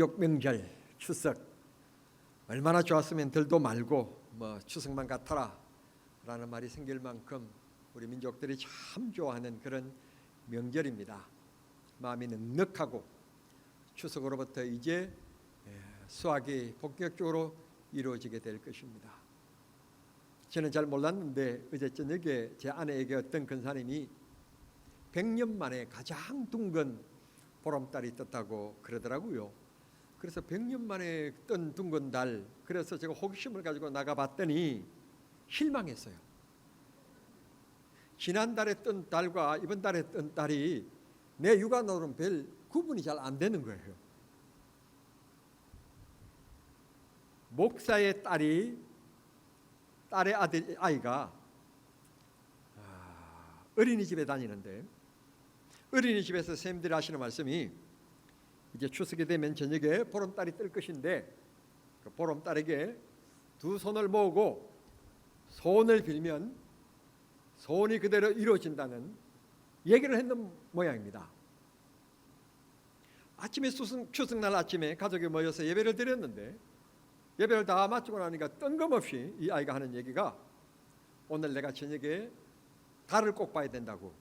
민족 명절 추석 얼마나 좋았으면 들도 말고 추석만 같아라 라는 말이 생길 만큼 우리 민족들이 참 좋아하는 그런 명절입니다. 마음이 넉넉하고 추석으로부터 이제 수학이 본격적으로 이루어지게 될 것입니다. 저는 잘 몰랐는데 어제 저녁에 제 아내에게 어떤 근사님이 100년 만에 가장 둥근 보름달이 떴다고 그러더라고요. 그래서 100년 만에 뜬 둥근 달, 그래서 제가 호기심을 가지고 나가봤더니 실망했어요. 지난달에 뜬 달과 이번 달에 뜬 달이 내 육안으로는 별 구분이 잘 안 되는 거예요. 목사의 딸의 아이가 어린이집에 다니는데, 어린이집에서 선생님들이 하시는 말씀이 이제 추석이 되면 저녁에 보름달이 뜰 것인데 그 보름달에게 두 손을 모으고 소원을 빌면 소원이 그대로 이루어진다는 얘기를 했는 모양입니다. 아침에 추석날 아침에 가족이 모여서 예배를 드렸는데, 예배를 다 마치고 나니까 뜬금없이 이 아이가 하는 얘기가 오늘 내가 저녁에 달을 꼭 봐야 된다고.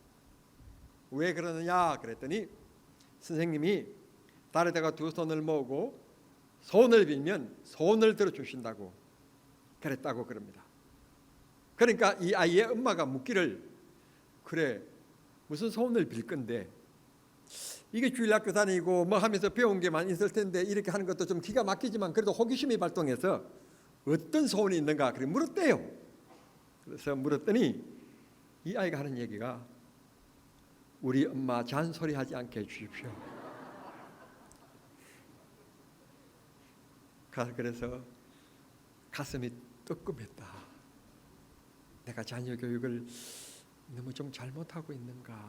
왜 그러느냐 그랬더니 선생님이 달에다가 두 손을 모으고 소원을 빌면 소원을 들어주신다고 그랬다고 그럽니다. 그러니까 이 아이의 엄마가 묻기를, 그래 무슨 소원을 빌 건데, 이게 주일학교 다니고 뭐 하면서 배운 게 많이 있을 텐데 이렇게 하는 것도 좀 기가 막히지만 그래도 호기심이 발동해서 어떤 소원이 있는가 그래 물었대요. 그래서 물었더니 이 아이가 하는 얘기가 우리 엄마 잔소리하지 않게 해주십시오. 그래서 가슴이 뜨끔했다. 내가 자녀 교육을 너무 좀 잘못하고 있는가.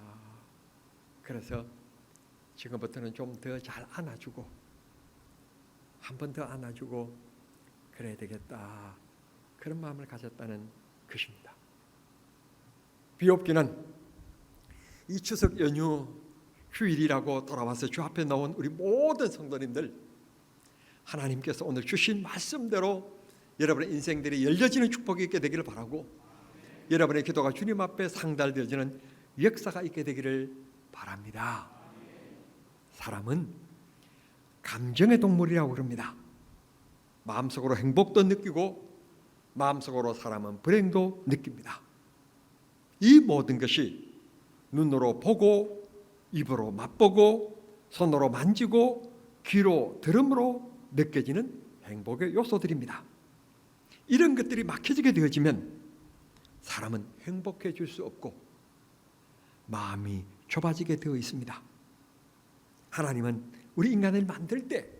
그래서 지금부터는 좀 더 잘 안아주고 한 번 더 안아주고 그래야 되겠다, 그런 마음을 가졌다는 것입니다. 비옵기는 이 추석 연휴 휴일이라고 돌아와서 주 앞에 나온 우리 모든 성도님들, 하나님께서 오늘 주신 말씀대로 여러분의 인생들이 열려지는 축복이 있게 되기를 바라고, 여러분의 기도가 주님 앞에 상달되어지는 역사가 있게 되기를 바랍니다. 사람은 감정의 동물이라고 그럽니다. 마음속으로 행복도 느끼고 마음속으로 사람은 불행도 느낍니다. 이 모든 것이 눈으로 보고 입으로 맛보고 손으로 만지고 귀로 들음으로 느껴지는 행복의 요소들입니다. 이런 것들이 막혀지게 되어지면 사람은 행복해질 수 없고 마음이 좁아지게 되어 있습니다. 하나님은 우리 인간을 만들 때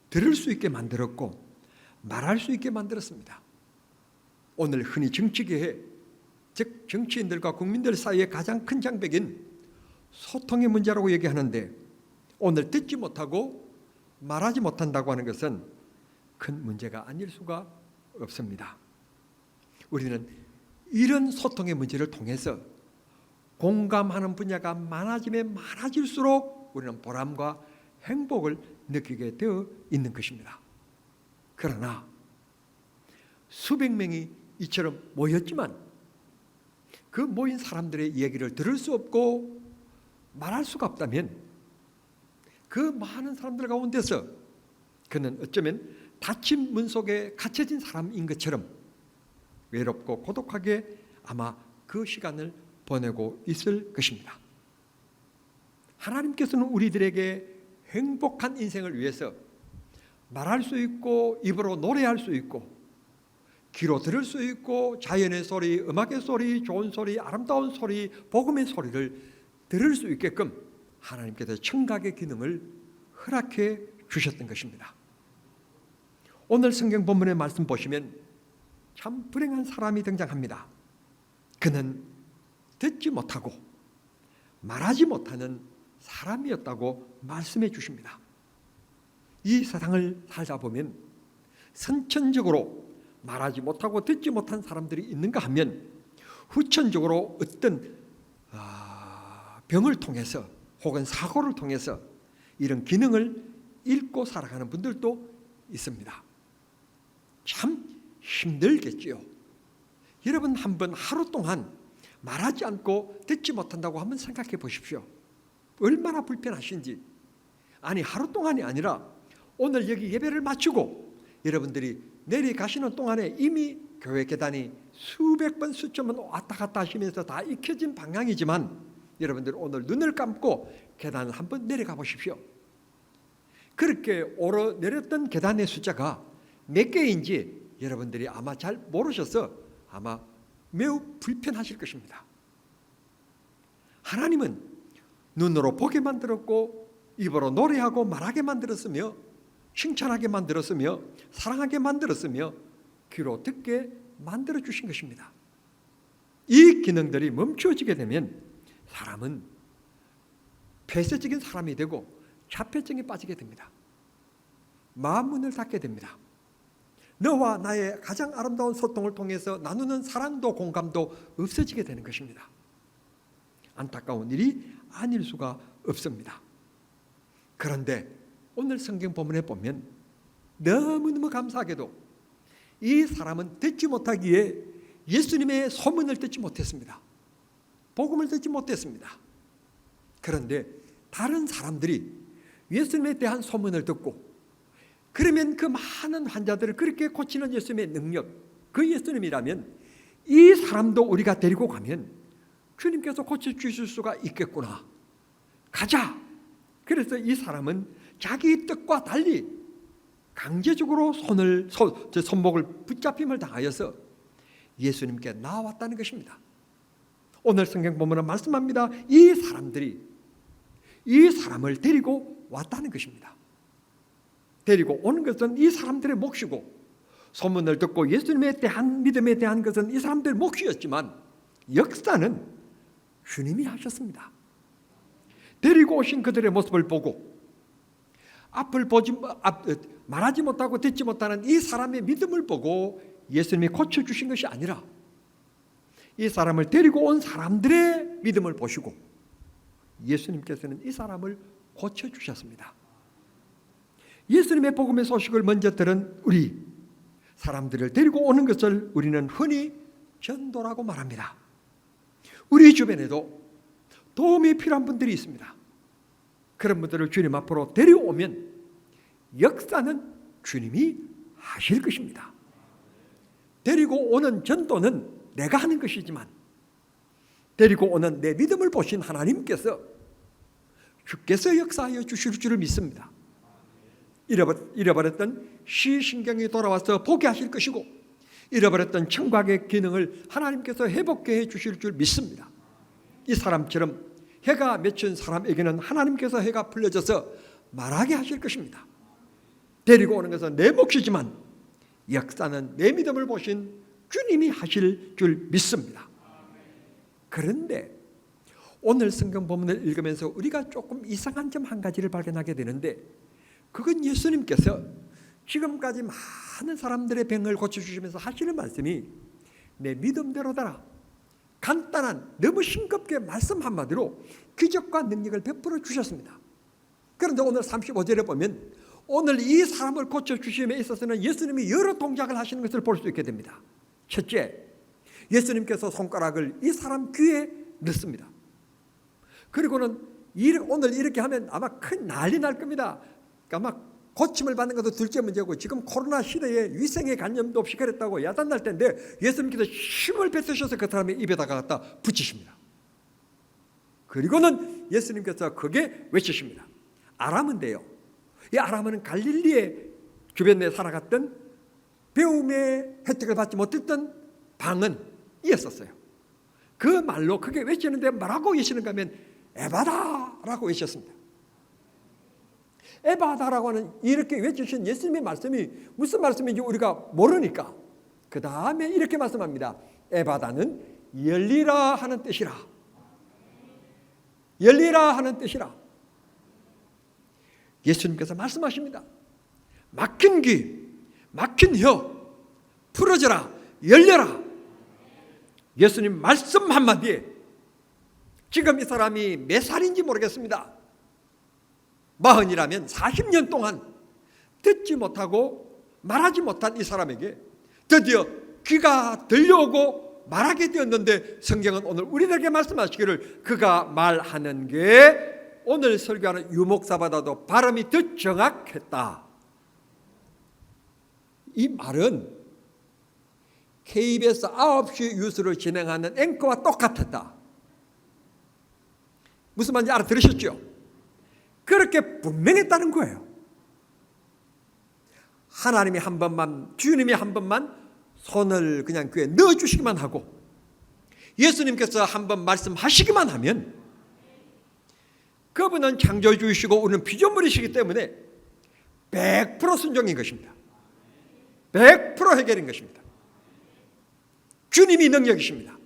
들을 수 있게 만들었고 말할 수 있게 만들었습니다. 오늘 흔히 정치계에, 즉 정치인들과 국민들 사이에 가장 큰 장벽인 소통의 문제라고 얘기하는데, 오늘 듣지 못하고 말하지 못한다고 하는 것은 큰 문제가 아닐 수가 없습니다. 우리는 이런 소통의 문제를 통해서 공감하는 분야가 많아지면 많아질수록 우리는 보람과 행복을 느끼게 되어 있는 것입니다. 그러나 수백 명이 이처럼 모였지만 그 모인 사람들의 이야기를 들을 수 없고 말할 수가 없다면 그 많은 사람들 가운데서 그는 어쩌면 닫힌 문 속에 갇혀진 사람인 것처럼 외롭고 고독하게 아마 그 시간을 보내고 있을 것입니다. 하나님께서는 우리들에게 행복한 인생을 위해서 말할 수 있고 입으로 노래할 수 있고 귀로 들을 수 있고 자연의 소리, 음악의 소리, 좋은 소리, 아름다운 소리, 복음의 소리를 들을 수 있게끔 하나님께서 청각의 기능을 허락해 주셨던 것입니다. 오늘 성경 본문의 말씀 보시면 참 불행한 사람이 등장합니다. 그는 듣지 못하고 말하지 못하는 사람이었다고 말씀해 주십니다. 이 세상을 살다 보면 선천적으로 말하지 못하고 듣지 못한 사람들이 있는가 하면 후천적으로 어떤 병을 통해서 혹은 사고를 통해서 이런 기능을 잃고 살아가는 분들도 있습니다. 참 힘들겠지요. 여러분 한번 하루 동안 말하지 않고 듣지 못한다고 한번 생각해 보십시오. 얼마나 불편하신지. 아니 하루 동안이 아니라 오늘 여기 예배를 마치고 여러분들이 내려가시는 동안에 이미 교회 계단이 수백 번 수천 번 왔다 갔다 하시면서 다 익혀진 방향이지만 여러분들 오늘 눈을 감고 계단을 한번 내려가 보십시오. 그렇게 오르내렸던 계단의 숫자가 몇 개인지 여러분들이 아마 잘 모르셔서 아마 매우 불편하실 것입니다. 하나님은 눈으로 보게 만들었고 입으로 노래하고 말하게 만들었으며 칭찬하게 만들었으며 사랑하게 만들었으며 귀로 듣게 만들어 주신 것입니다. 이 기능들이 멈추어지게 되면 사람은 폐쇄적인 사람이 되고 자폐증에 빠지게 됩니다. 마음 문을 닫게 됩니다. 너와 나의 가장 아름다운 소통을 통해서 나누는 사랑도 공감도 없어지게 되는 것입니다. 안타까운 일이 아닐 수가 없습니다. 그런데 오늘 성경 본문에 보면 너무너무 감사하게도 이 사람은 듣지 못하기에 예수님의 소문을 듣지 못했습니다. 복음을 듣지 못했습니다. 그런데 다른 사람들이 예수님에 대한 소문을 듣고 그러면 그 많은 환자들을 그렇게 고치는 예수님의 능력, 그 예수님이라면 이 사람도 우리가 데리고 가면 주님께서 고쳐주실 수가 있겠구나. 가자. 그래서 이 사람은 자기 뜻과 달리 강제적으로 손목을 붙잡힘을 당하여서 예수님께 나왔다는 것입니다. 오늘 성경 본문은 말씀합니다. 이 사람들이 이 사람을 데리고 왔다는 것입니다. 데리고 오는 것은 이 사람들의 몫이고 소문을 듣고 예수님에 대한 믿음에 대한 것은 이 사람들의 몫이었지만 역사는 주님이 하셨습니다. 데리고 오신 그들의 모습을 보고 말하지 못하고 듣지 못하는 이 사람의 믿음을 보고 예수님이 고쳐주신 것이 아니라 이 사람을 데리고 온 사람들의 믿음을 보시고 예수님께서는 이 사람을 고쳐주셨습니다. 예수님의 복음의 소식을 먼저 들은 우리 사람들을 데리고 오는 것을 우리는 흔히 전도라고 말합니다. 우리 주변에도 도움이 필요한 분들이 있습니다. 그런 분들을 주님 앞으로 데려오면 역사는 주님이 하실 것입니다. 데리고 오는 전도는 내가 하는 것이지만 데리고 오는 내 믿음을 보신 하나님께서 주께서 역사하여 주실 줄을 믿습니다. 잃어버렸던 시신경이 돌아와서 보게 하실 것이고 잃어버렸던 청각의 기능을 하나님께서 회복해 해 주실 줄 믿습니다. 이 사람처럼 해가 맺힌 사람에게는 하나님께서 해가 풀려져서 말하게 하실 것입니다. 데리고 오는 것은 내 몫이지만 역사는 내 믿음을 보신 주님이 하실 줄 믿습니다. 그런데 오늘 성경 본문을 읽으면서 우리가 조금 이상한 점 한 가지를 발견하게 되는데 그건 예수님께서 지금까지 많은 사람들의 병을 고쳐주시면서 하시는 말씀이 내 믿음대로다라. 간단한 너무 싱겁게 말씀 한마디로 기적과 능력을 베풀어 주셨습니다. 그런데 오늘 35절에 보면 오늘 이 사람을 고쳐주심에 있어서는 예수님이 여러 동작을 하시는 것을 볼 수 있게 됩니다. 첫째, 예수님께서 손가락을 이 사람 귀에 넣습니다. 그리고는 오늘 이렇게 하면 아마 큰 난리 날 겁니다. 아마 고침을 받는 것도 둘째 문제고 지금 코로나 시대에 위생의 관념도 없이 그랬다고 야단날 텐데 예수님께서 힘을 뱉으셔서 그 사람의 입에다가 갖다 붙이십니다. 그리고는 예수님께서 크게 외치십니다. 아람인데요. 이 아람은 갈릴리의 주변에 살아갔던 배움의 혜택을 받지 못했던 방은 이었었어요. 그 말로 크게 외치는데 뭐라고 외치는가 하면 에바다라고 외쳤습니다. 에바다라고 하는 이렇게 외치신 예수님의 말씀이 무슨 말씀인지 우리가 모르니까 그 다음에 이렇게 말씀합니다. 에바다는 열리라 하는 뜻이라. 열리라 하는 뜻이라. 예수님께서 말씀하십니다. 막힌 귀, 막힌 혀 풀어져라, 열려라. 예수님 말씀 한마디에 지금 이 사람이 몇 살인지 모르겠습니다. 마흔이라면 40년 동안 듣지 못하고 말하지 못한 이 사람에게 드디어 귀가 들려오고 말하게 되었는데, 성경은 오늘 우리들에게 말씀하시기를 그가 말하는 게 오늘 설교하는 유목사보다도 발음이 더 정확했다. 이 말은 KBS 9시 뉴스를 진행하는 앵커와 똑같았다. 무슨 말인지 알아들으셨죠? 그렇게 분명했다는 거예요. 하나님이 한 번만, 주님이 한 번만 손을 그냥 귀에 넣어주시기만 하고 예수님께서 한 번 말씀하시기만 하면 그분은 창조주이시고 우리는 피조물이시기 때문에 100% 순종인 것입니다. 100% 해결인 것입니다. 주님이 능력이십니다.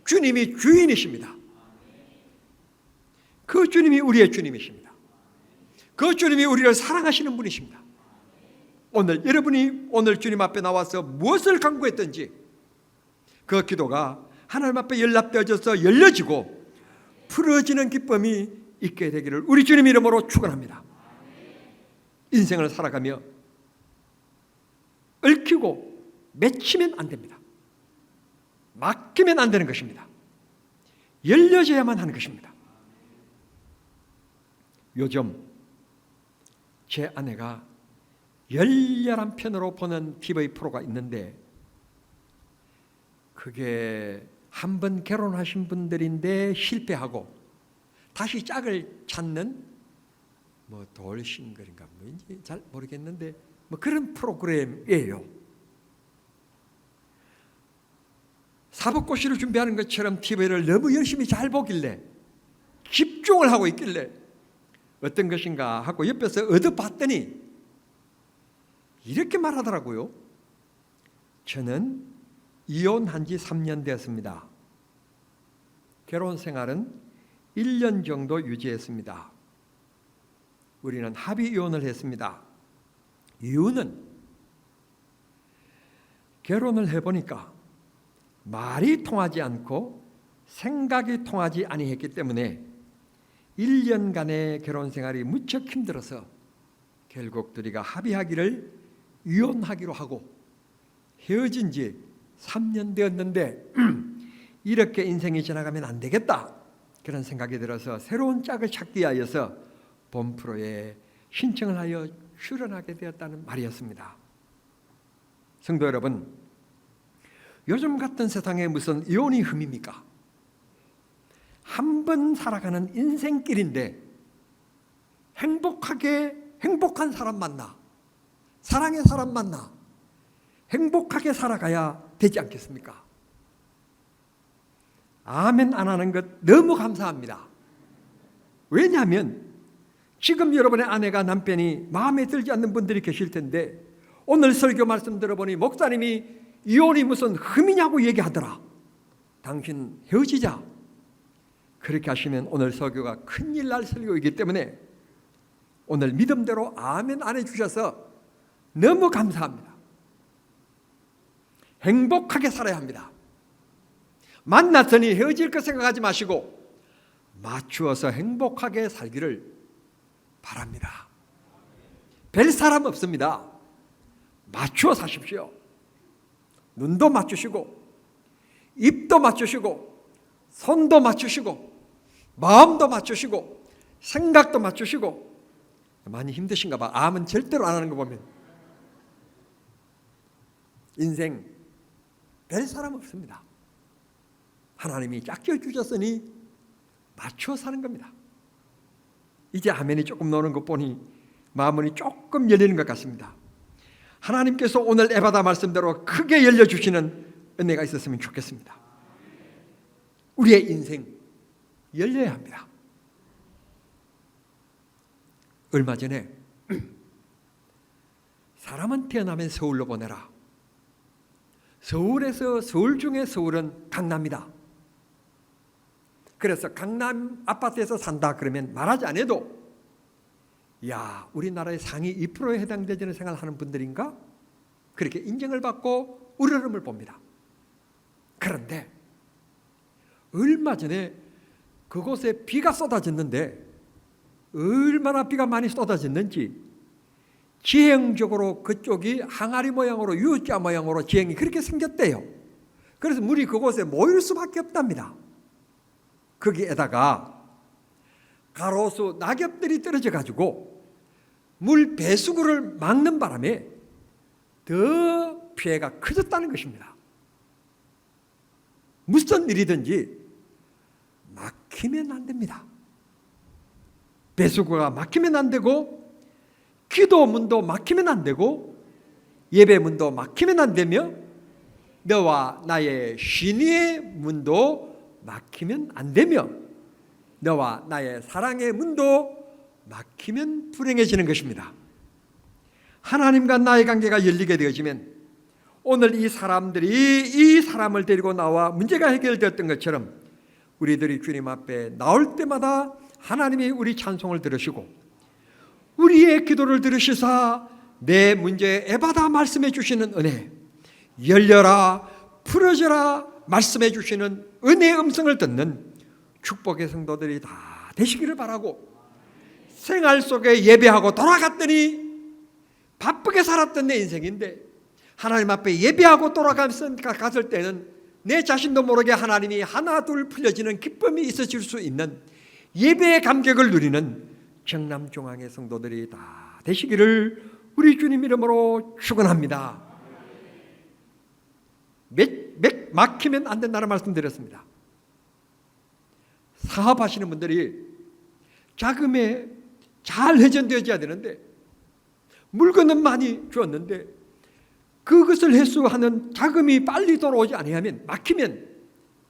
주님이 주인이십니다. 그 주님이 우리의 주님이십니다. 그 주님이 우리를 사랑하시는 분이십니다. 오늘 여러분이 오늘 주님 앞에 나와서 무엇을 간구했든지 그 기도가 하나님 앞에 연락되어져서 열려지고 풀어지는 기쁨이 있게 되기를 우리 주님 이름으로 축원합니다. 인생을 살아가며 얽히고 맺히면 안 됩니다. 막히면 안 되는 것입니다. 열려져야만 하는 것입니다. 요즘 제 아내가 열렬한 편으로 보는 TV 프로가 있는데 그게 한 번 결혼하신 분들인데 실패하고 다시 짝을 찾는 뭐 돌싱글인가 뭐인지 잘 모르겠는데 뭐 그런 프로그램이에요. 사법고시를 준비하는 것처럼 TV를 너무 열심히 잘 보길래 집중을 하고 있길래 어떤 것인가 하고 옆에서 얻어봤더니 이렇게 말하더라고요. 저는 이혼한 지 3년 되었습니다. 결혼 생활은 1년 정도 유지했습니다. 우리는 합의 이혼을 했습니다. 이유는 결혼을 해보니까 말이 통하지 않고 생각이 통하지 아니했기 때문에 1년간의 결혼 생활이 무척 힘들어서 결국 둘이가 합의하기를 이혼하기로 하고 헤어진 지 3년 되었는데 이렇게 인생이 지나가면 안 되겠다 그런 생각이 들어서 새로운 짝을 찾기 위하여서 본 프로에 신청을 하여 출연하게 되었다는 말이었습니다. 성도 여러분, 요즘 같은 세상에 무슨 이혼이 흠입니까? 한 번 살아가는 인생길인데 행복한 사람 만나, 사랑의 사람 만나 행복하게 살아가야 되지 않겠습니까? 아멘 안 하는 것 너무 감사합니다. 왜냐하면 지금 여러분의 아내가 남편이 마음에 들지 않는 분들이 계실 텐데 오늘 설교 말씀 들어보니 목사님이 이혼이 무슨 흠이냐고 얘기하더라. 당신 헤어지자. 그렇게 하시면 오늘 설교가 큰일 날 설교이기 때문에 오늘 믿음대로 아멘 안 해주셔서 너무 감사합니다. 행복하게 살아야 합니다. 만났더니 헤어질 것 생각하지 마시고 맞추어서 행복하게 살기를 바랍니다. 별 사람 없습니다. 맞추어 사십시오. 눈도 맞추시고 입도 맞추시고 손도 맞추시고 마음도 맞추시고 생각도 맞추시고. 많이 힘드신가 봐. 암은 절대로 안 하는 거 보면. 인생 별 사람 없습니다. 하나님이 짝지어 주셨으니 맞추어 사는 겁니다. 이제 아멘이 조금 나오는 것 보니 마음이 조금 열리는 것 같습니다. 하나님께서 오늘 에바다 말씀대로 크게 열려주시는 은혜가 있었으면 좋겠습니다. 우리의 인생 열려야 합니다. 얼마 전에 사람은 태어나면 서울로 보내라. 서울에서 서울 중에 서울은 강남이다. 그래서 강남 아파트에서 산다 그러면 말하지 않아도 야, 우리나라의 상위 2%에 해당되는 생활하는 분들인가? 그렇게 인정을 받고 우러름을 봅니다. 그런데 얼마 전에 그곳에 비가 쏟아졌는데 얼마나 비가 많이 쏟아졌는지 지형적으로 그쪽이 항아리 모양으로 U자 모양으로 지형이 그렇게 생겼대요. 그래서 물이 그곳에 모일 수밖에 없답니다. 거기에다가 가로수 낙엽들이 떨어져 가지고 물 배수구를 막는 바람에 더 피해가 커졌다는 것입니다. 무슨 일이든지 막히면 안 됩니다. 배수구가 막히면 안 되고 기도문도 막히면 안 되고 예배문도 막히면 안 되며 너와 나의 신의의 문도 막히면 안 되며 너와 나의 사랑의 문도 막히면 불행해지는 것입니다. 하나님과 나의 관계가 열리게 되어지면 오늘 이 사람들이 이 사람을 데리고 나와 문제가 해결되었던 것처럼 우리들이 주님 앞에 나올 때마다 하나님이 우리 찬송을 들으시고 우리의 기도를 들으시사 내 문제에 에바다 말씀해 주시는 은혜, 열려라 풀어져라 말씀해 주시는 은혜의 음성을 듣는 축복의 성도들이 다 되시기를 바라고, 생활 속에 예배하고 돌아갔더니 바쁘게 살았던 내 인생인데 하나님 앞에 예배하고 돌아갔을 때는 내 자신도 모르게 하나님이 하나 둘 풀려지는 기쁨이 있어질 수 있는 예배의 감격을 누리는 경남중앙의 성도들이 다 되시기를 우리 주님 이름으로 축원합니다. 막히면 안 된다는 말씀드렸습니다. 사업하시는 분들이 자금에 잘 회전되어져야 되는데 물건은 많이 주었는데 그것을 회수하는 자금이 빨리 돌아오지 아니하면 막히면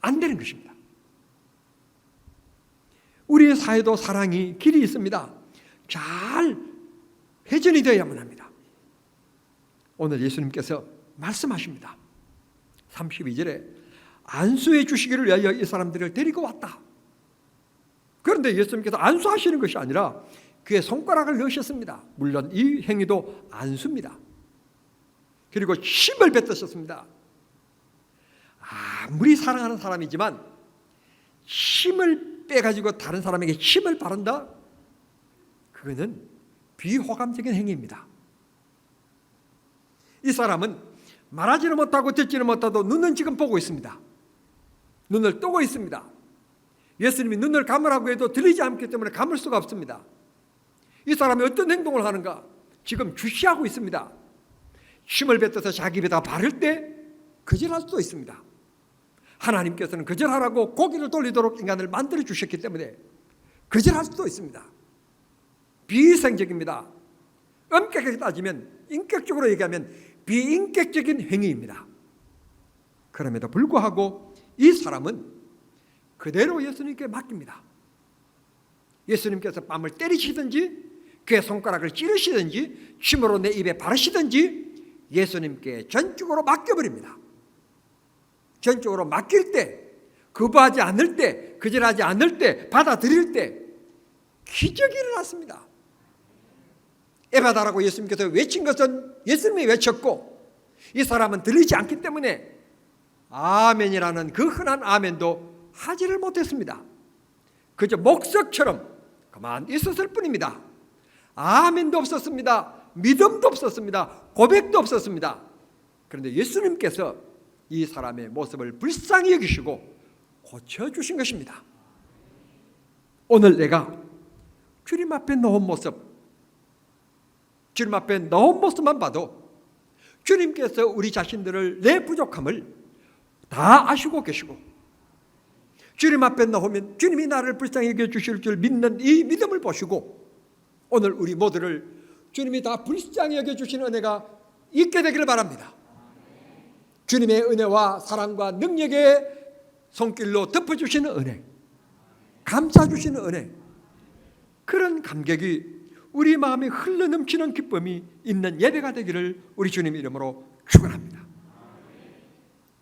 안 되는 것입니다. 우리의 사회도 사랑이 길이 있습니다. 잘 회전이 되어야만 합니다. 오늘 예수님께서 말씀하십니다. 32절에 안수해 주시기를 위하여 이 사람들을 데리고 왔다. 그런데 예수님께서 안수하시는 것이 아니라 그의 손가락을 넣으셨습니다. 물론 이 행위도 안수입니다. 그리고 힘을 뱉으셨습니다. 아무리 사랑하는 사람이지만 힘을 빼가지고 다른 사람에게 힘을 바른다? 그거는 비호감적인 행위입니다. 이 사람은 말하지는 못하고 듣지는 못하도 눈은 지금 보고 있습니다. 눈을 뜨고 있습니다. 예수님이 눈을 감으라고 해도 들리지 않기 때문에 감을 수가 없습니다. 이 사람이 어떤 행동을 하는가? 지금 주시하고 있습니다. 힘을 뱉어서 자기 입에다 바를 때 거절할 수도 있습니다. 하나님께서는 거절하라고 고개를 돌리도록 인간을 만들어 주셨기 때문에 거절할 수도 있습니다. 비위생적입니다. 엄격하게 따지면, 인격적으로 얘기하면 비인격적인 행위입니다. 그럼에도 불구하고 이 사람은 그대로 예수님께 맡깁니다. 예수님께서 뺨을 때리시든지 그의 손가락을 찌르시든지 침으로 내 입에 바르시든지 예수님께 전적으로 맡겨버립니다. 전적으로 맡길 때, 거부하지 않을 때, 거절하지 않을 때, 받아들일 때 기적이 일어났습니다. 에바다라고 예수님께서 외친 것은 예수님이 외쳤고 이 사람은 들리지 않기 때문에 아멘이라는 그 흔한 아멘도 하지를 못했습니다. 그저 목석처럼 가만 있었을 뿐입니다. 아멘도 없었습니다. 믿음도 없었습니다. 고백도 없었습니다. 그런데 예수님께서 이 사람의 모습을 불쌍히 여기시고 고쳐주신 것입니다. 오늘 내가 주님 앞에 놓은 모습, 주님 앞에 놓은 모습만 봐도 주님께서 우리 자신들을 내 부족함을 다 아시고 계시고 주님 앞에 놓으면 주님이 나를 불쌍히 여겨주실 줄 믿는 이 믿음을 보시고 오늘 우리 모두를 주님이 다 불쌍히 여겨주시는 은혜가 있게 되기를 바랍니다. 주님의 은혜와 사랑과 능력의 손길로 덮어주시는 은혜, 감싸주시는 은혜, 그런 감격이 우리 마음에 흘러넘치는 기쁨이 있는 예배가 되기를 우리 주님 이름으로 축원합니다.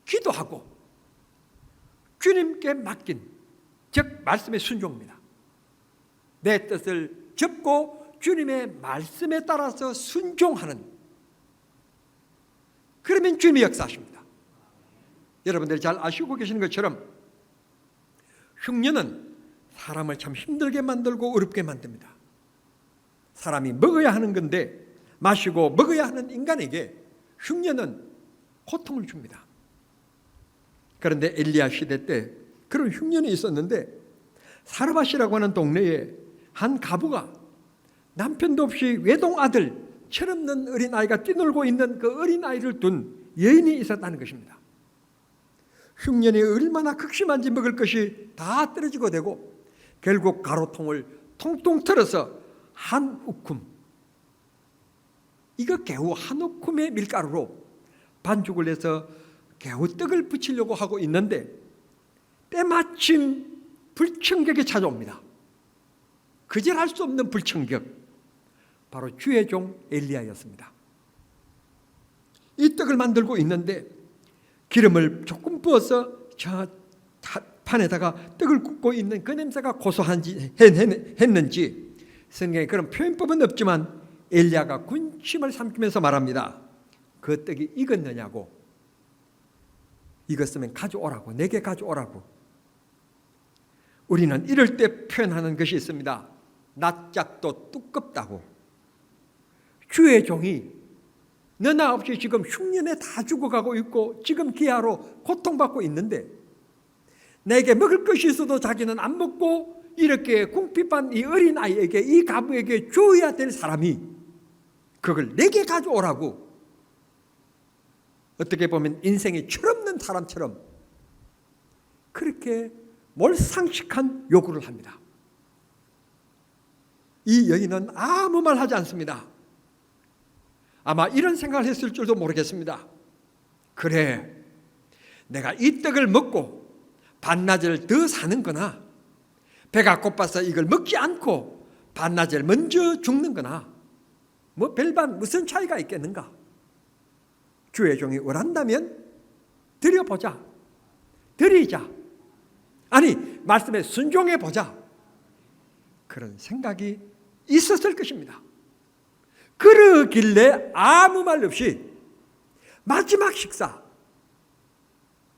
기도하고 주님께 맡긴, 즉 말씀의 순종입니다. 내 뜻을 접고 주님의 말씀에 따라서 순종하는, 그러면 주님이 역사하십니다. 여러분들이 잘 아시고 계시는 것처럼 흉년은 사람을 참 힘들게 만들고 어렵게 만듭니다. 사람이 먹어야 하는 건데 마시고 먹어야 하는 인간에게 흉년은 고통을 줍니다. 그런데 엘리야 시대 때 그런 흉년이 있었는데 사르밧이라고 하는 동네에 한 가부가 남편도 없이 외동아들 철없는 어린아이가 뛰놀고 있는 그 어린아이를 둔 여인이 있었다는 것입니다. 흉년이 얼마나 극심한지 먹을 것이 다 떨어지고 되고 결국 가로통을 통통 틀어서 한 우쿰, 이거 개우 한 우쿰의 밀가루로 반죽을 해서 개우떡을 부치려고 하고 있는데 때마침 불청객이 찾아옵니다. 거절할 수 없는 불청객, 바로 주의 종 엘리야였습니다. 이 떡을 만들고 있는데 기름을 조금 부어서 저 판에다가 떡을 굽고 있는 그 냄새가 고소한지 했는지 성경에 그런 표현법은 없지만 엘리야가 군침을 삼키면서 말합니다. 그 떡이 익었느냐고, 익었으면 가져오라고, 내게 가져오라고. 우리는 이럴 때 표현하는 것이 있습니다. 낯짝도 두껍다고. 주의 종이 너나 없이 지금 흉년에 다 죽어가고 있고 지금 기아로 고통받고 있는데 내게 먹을 것이 있어도 자기는 안 먹고 이렇게 궁핍한 이 어린아이에게, 이 가부에게 줘야 될 사람이 그걸 내게 가져오라고, 어떻게 보면 인생이 철없는 사람처럼 그렇게 몰상식한 요구를 합니다. 이 여인은 아무 말 하지 않습니다. 아마 이런 생각을 했을 줄도 모르겠습니다. 그래, 내가 이 떡을 먹고 반나절 더 사는 거나 배가 고파서 이걸 먹지 않고 반나절 먼저 죽는 거나 뭐 별반 무슨 차이가 있겠는가? 주의 종이 원한다면 드려보자, 드리자, 아니 말씀에 순종해보자, 그런 생각이 있었을 것입니다. 그러길래 아무 말 없이 마지막 식사,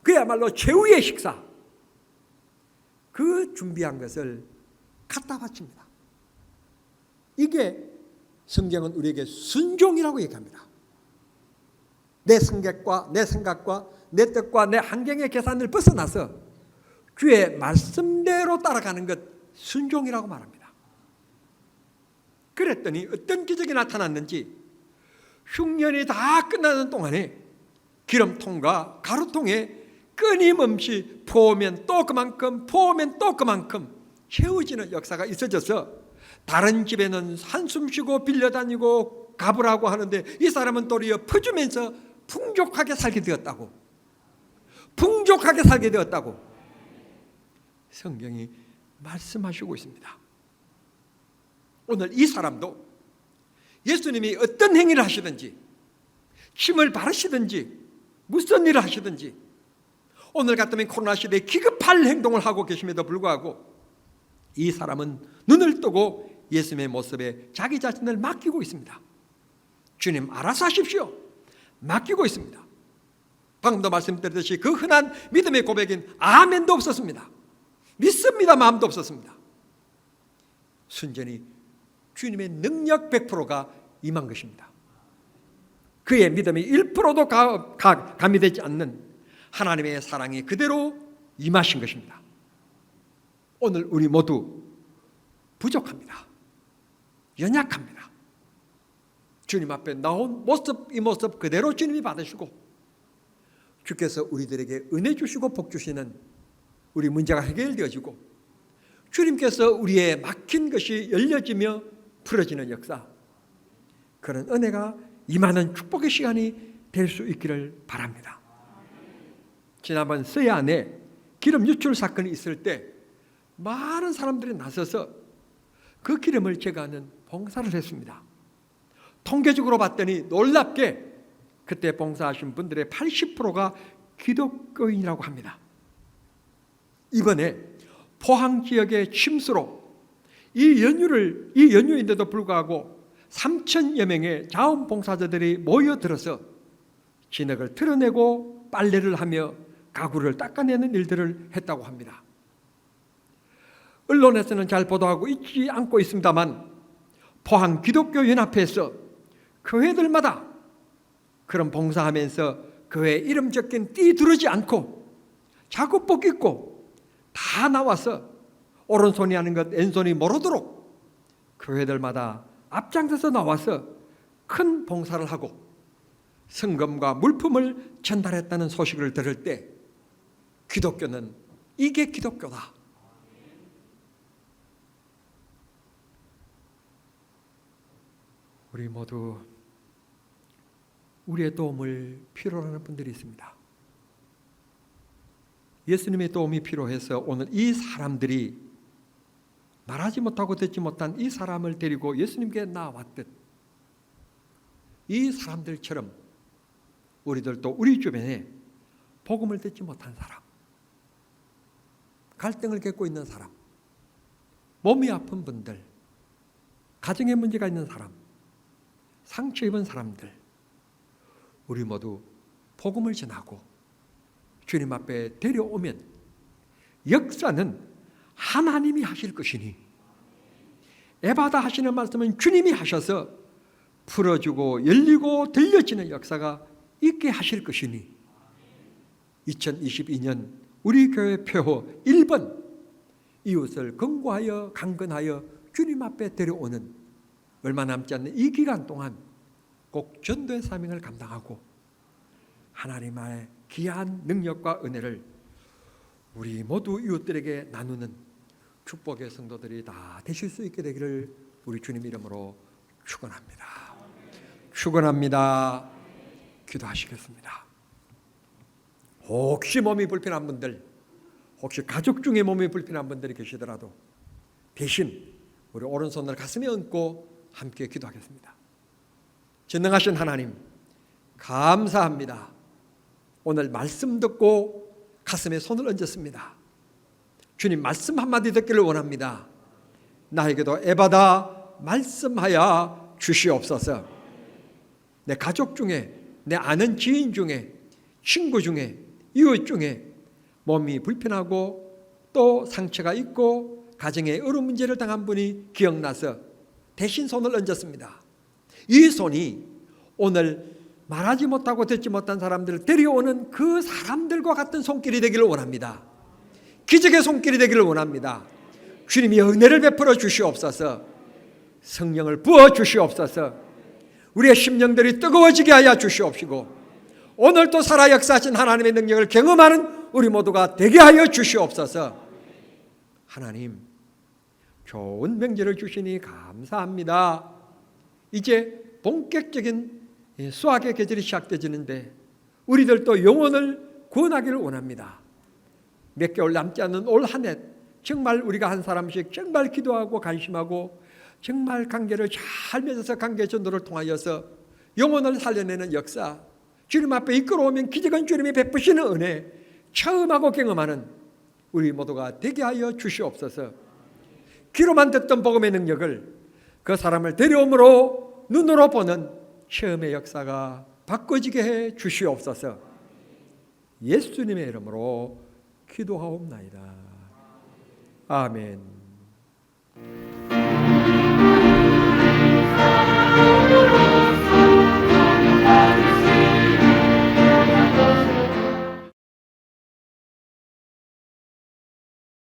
그야말로 최후의 식사, 그 준비한 것을 갖다 바칩니다. 이게 성경은 우리에게 순종이라고 얘기합니다. 내 생각과 내 뜻과 내 환경의 계산을 벗어나서 주의 말씀대로 따라가는 것, 순종이라고 말합니다. 그랬더니 어떤 기적이 나타났는지 흉년이 다 끝나는 동안에 기름통과 가루통에 끊임없이 부으면 또 그만큼, 부으면 또 그만큼 채워지는 역사가 있어져서 다른 집에는 한숨 쉬고 빌려다니고 가보라고 하는데 이 사람은 도리어 퍼주면서 풍족하게 살게 되었다고, 풍족하게 살게 되었다고 성경이 말씀하시고 있습니다. 오늘 이 사람도 예수님이 어떤 행위를 하시든지, 침을 바르시든지, 무슨 일을 하시든지 오늘 같으면 코로나 시대에 기급할 행동을 하고 계심에도 불구하고 이 사람은 눈을 뜨고 예수님의 모습에 자기 자신을 맡기고 있습니다. 주님 알아서 하십시오, 맡기고 있습니다. 방금도 말씀드렸듯이 그 흔한 믿음의 고백인 아멘도 없었습니다. 믿습니다 마음도 없었습니다. 순전히 주님의 능력 100%가 임한 것입니다. 그의 믿음이 1%도 가미되지 않는 하나님의 사랑이 그대로 임하신 것입니다. 오늘 우리 모두 부족합니다. 연약합니다. 주님 앞에 나온 모습, 이 모습 그대로 주님이 받으시고 주께서 우리들에게 은혜 주시고 복 주시는 우리 문제가 해결되어지고 주님께서 우리의 막힌 것이 열려지며 풀어지는 역사, 그런 은혜가 임하는 축복의 시간이 될 수 있기를 바랍니다. 지난번 서해안에 기름 유출 사건이 있을 때 많은 사람들이 나서서 그 기름을 제거하는 봉사를 했습니다. 통계적으로 봤더니 놀랍게 그때 봉사하신 분들의 80%가 기독교인이라고 합니다. 이번에 포항 지역의 침수로 이 연휴인데도 불구하고 3,000여 명의 자원봉사자들이 모여들어서 진흙을 털어내고 빨래를 하며 가구를 닦아내는 일들을 했다고 합니다. 언론에서는 잘 보도하고 있지 않고 있습니다만 포항 기독교 연합회에서 교회들마다 그런 봉사하면서 교회 이름 적힌 띠 두르지 않고 작업복 입고 다 나와서 오른손이 하는 것 왼손이 모르도록 교회들마다 앞장서서 나와서 큰 봉사를 하고 성금과 물품을 전달했다는 소식을 들을 때 기독교는 이게 기독교다. 우리 모두 우리의 도움을 필요로 하는 분들이 있습니다. 예수님의 도움이 필요해서 오늘 이 사람들이 말하지 못하고 듣지 못한 이 사람을 데리고 예수님께 나왔듯 이 사람들처럼 우리들도 우리 주변에 복음을 듣지 못한 사람, 갈등을 겪고 있는 사람, 몸이 아픈 분들, 가정에 문제가 있는 사람, 상처 입은 사람들, 우리 모두 복음을 전하고 주님 앞에 데려오면 역사는 하나님이 하실 것이니, 에바다 하시는 말씀은 주님이 하셔서 풀어주고 열리고 들려지는 역사가 있게 하실 것이니 2022년 우리 교회 표호 1번 이웃을 권고하여 강건하여 주님 앞에 데려오는 얼마 남지 않는 이 기간 동안 꼭 전도의 사명을 감당하고 하나님의 귀한 능력과 은혜를 우리 모두 이웃들에게 나누는 축복의 성도들이 다 되실 수 있게 되기를 우리 주님 이름으로 축원합니다. 축원합니다. 기도하시겠습니다. 혹시 몸이 불편한 분들, 혹시 가족 중에 몸이 불편한 분들이 계시더라도 대신 우리 오른손을 가슴에 얹고 함께 기도하겠습니다. 전능하신 하나님, 감사합니다. 오늘 말씀 듣고 가슴에 손을 얹었습니다. 주님 말씀 한마디 듣기를 원합니다. 나에게도 에바다 말씀하여 주시옵소서. 내 가족 중에, 내 아는 지인 중에, 친구 중에, 이웃 중에 몸이 불편하고 또 상처가 있고 가정에 어려운 문제를 당한 분이 기억나서 대신 손을 얹었습니다. 이 손이 오늘 말하지 못하고 듣지 못한 사람들을 데려오는 그 사람들과 같은 손길이 되기를 원합니다. 기적의 손길이 되기를 원합니다. 주님이 은혜를 베풀어 주시옵소서. 성령을 부어 주시옵소서. 우리의 심령들이 뜨거워지게 하여 주시옵시고 오늘 또 살아 역사하신 하나님의 능력을 경험하는 우리 모두가 되게 하여 주시옵소서. 하나님, 좋은 명절을 주시니 감사합니다. 이제 본격적인 수학의 계절이 시작되지는데 우리들도 영혼을 구원하기를 원합니다. 몇 개월 남지 않은 올 한 해 정말 우리가 한 사람씩 정말 기도하고 관심하고 정말 관계를 잘 맺어서 관계 전도를 통하여서 영혼을 살려내는 역사, 주님 앞에 이끌어오면 기적은 주님이 베푸시는 은혜 처음 하고 경험하는 우리 모두가 되게 하여 주시옵소서. 귀로만 듣던 복음의 능력을 그 사람을 데려옴으로 눈으로 보는 체험의 역사가 바꿔지게 해 주시옵소서. 예수님의 이름으로 기도하옵나이다. 아멘.